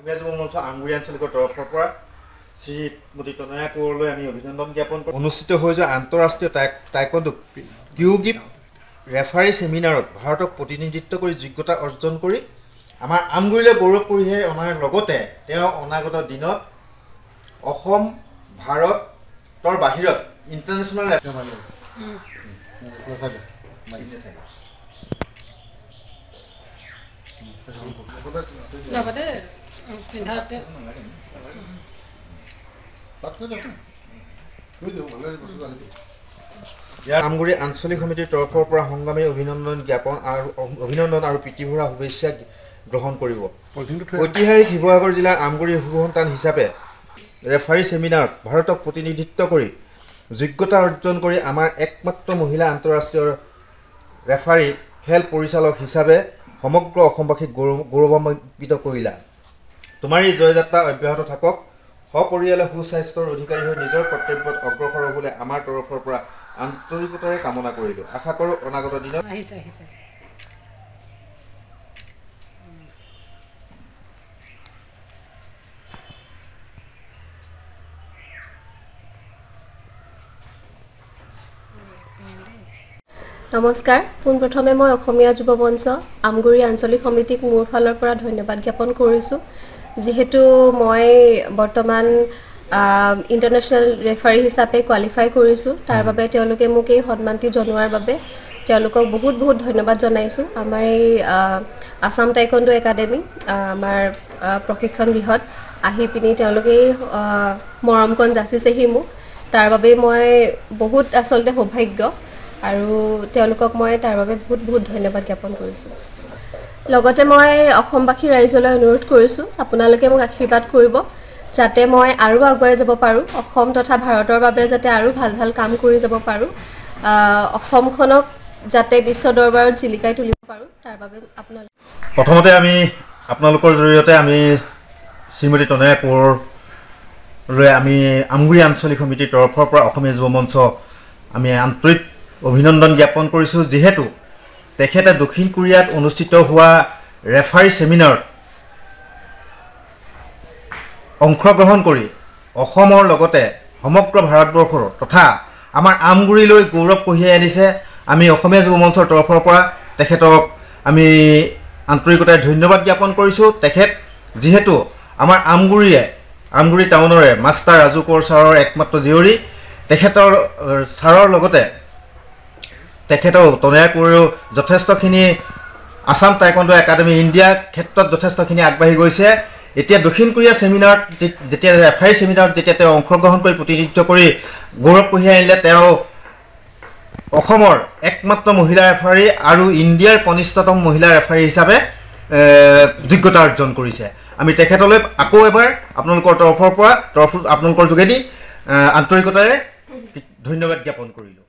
আমগুৰি আঞ্চলিকৰ তৰফৰ পৰা শ্ৰীমতী তনয়া কোঁৱৰলৈ আমি অভিনন্দন জ্ঞাপন কৰোঁ। অনুষ্ঠিত হৈ যোৱা আন্তঃৰাষ্ট্ৰীয় টাইকোৱাণ্ডো কিউগিপ ৰেফাৰী ছেমিনাৰত ভাৰতক প্ৰতিনিধিত্ব কৰি যোগ্যতা অৰ্জন কৰি আমাৰ আমগুৰিলৈ গৌৰৱ কঢ়িয়াই অনাৰ লগতে তেওঁ অনাগত দিনত অসম ভাৰতৰ বাহিৰত ইণ্টাৰনেশ্যনেল আমগুৰি আঞ্চলিক সমিতিৰ তৰফৰ পৰা সংগ্ৰামী অভিনন্দন আৰু প্ৰীতিভৰা শুভেচ্ছা গ্ৰহণ কৰিব। ঐতিহাসিক শিৱসাগৰ জিলাৰ আমগুৰি সন্তান হিচাপে ৰেফাৰী ছেমিনাৰত ভাৰতক প্ৰতিনিধিত্ব কৰি যোগ্যতা অৰ্জন কৰি আমাৰ একমাত্ৰ মহিলা আন্তঃৰাষ্ট্ৰীয় ৰেফাৰী খেল পৰিচালক হিচাপে সমগ্ৰ অসমবাসীক গৌৰৱান্বিত কৰিলা। তোমাৰ এই জয়যাত্ৰা অব্যাহত থাকক। সপৰিয়ালে সুস্বাস্থ্যৰ অধিকাৰী হৈ নিজৰ কৰ্তব্যত অগ্ৰসৰ হ'বলৈ আমাৰ তৰফৰ পৰা আন্তৰিকতাৰে কামনা কৰিলোঁ। আশা কৰোঁ অনাগত দিনত নমস্কাৰ। পোনপ্ৰথমে মই অসমীয়া যুৱ মঞ্চ আমগুৰি আঞ্চলিক সমিতিক মোৰ ফালৰ পৰা ধন্যবাদ জ্ঞাপন কৰিছোঁ। যিহেতু মই বৰ্তমান ইণ্টাৰনেশ্যনেল ৰেফাৰী হিচাপে কোৱালিফাই কৰিছোঁ, তাৰ বাবে তেওঁলোকে মোক এই সন্মানটি জনোৱাৰ বাবে তেওঁলোকক বহুত বহুত ধন্যবাদ জনাইছোঁ। আমাৰ এই আসাম টাইকোৱাণ্ডো একাডেমি আমাৰ প্ৰশিক্ষণ গৃহত আহি পিনি তেওঁলোকে মৰমকণ যাচিছেহি মোক, তাৰ বাবে মই বহুত আচলতে সৌভাগ্য আৰু তেওঁলোকক মই তাৰ বাবে বহুত বহুত ধন্যবাদ জ্ঞাপন কৰিছোঁ। লগতে মই অসমবাসী ৰাইজলৈ অনুৰোধ কৰিছোঁ, আপোনালোকে মোক আশীৰ্বাদ কৰিব যাতে মই আৰু আগুৱাই যাব পাৰোঁ, অসম তথা ভাৰতৰ বাবে যাতে আৰু ভাল ভাল কাম কৰি যাব পাৰোঁ, অসমখনক যাতে বিশ্ব দৰবাৰত জিলিকাই তুলিব পাৰোঁ, তাৰ বাবে আপোনালোকে প্ৰথমতে আমি আপোনালোকৰ জৰিয়তে আমি শ্ৰীমতী তনয়া কোঁৱৰলৈ আমি আমগুৰি আঞ্চলিক সমিতিৰ তৰফৰ পৰা অসমীয়া যুৱ মঞ্চ আমি আন্তৰিক অভিনন্দন জ্ঞাপন কৰিছোঁ। যিহেতু তেখেতে দক্ষিণ কোৰিয়াত অনুষ্ঠিত হোৱা ৰেফাৰী ছেমিনাৰত অংশগ্ৰহণ কৰি অসমৰ লগতে সমগ্ৰ ভাৰতবৰ্ষৰ তথা আমাৰ আমগুৰিলৈ গৌৰৱ কঢ়িয়াই আনিছে। আমি অসমীয়া যুৱ মঞ্চৰ তৰফৰ পৰা তেখেতক আমি আন্তৰিকতাৰে ধন্যবাদ জ্ঞাপন কৰিছোঁ। তেখেত যিহেতু আমাৰ আমগুৰি টাউনৰে মাষ্টাৰ ৰাজু কোঁৱৰ ছাৰৰ একমাত্ৰ জীয়ৰী, তেখেতৰ ছাৰৰ লগতে তেখেতৰ তনয়া কোঁৱৰেও যথেষ্টখিনি আসাম টাইকোৱাণ্ডো একাডেমি ইণ্ডিয়াৰ ক্ষেত্ৰত যথেষ্টখিনি আগবাঢ়ি গৈছে। এতিয়া দক্ষিণ কোৰিয়া ছেমিনাৰত যেতিয়া ৰেফাৰী ছেমিনাৰত যেতিয়া তেওঁ অংশগ্ৰহণ কৰি প্ৰতিনিধিত্ব কৰি গৌৰৱ কঢ়িয়াই আনিলে, তেওঁ অসমৰ একমাত্ৰ মহিলা ৰেফাৰী আৰু ইণ্ডিয়াৰ কনিষ্ঠতম মহিলা ৰেফাৰী হিচাপে যোগ্যতা অৰ্জন কৰিছে। আমি তেখেতলৈ আকৌ এবাৰ আপোনালোকৰ তৰফৰ পৰা আপোনালোকৰ যোগেদি আন্তৰিকতাৰে ধন্যবাদ জ্ঞাপন কৰিলোঁ।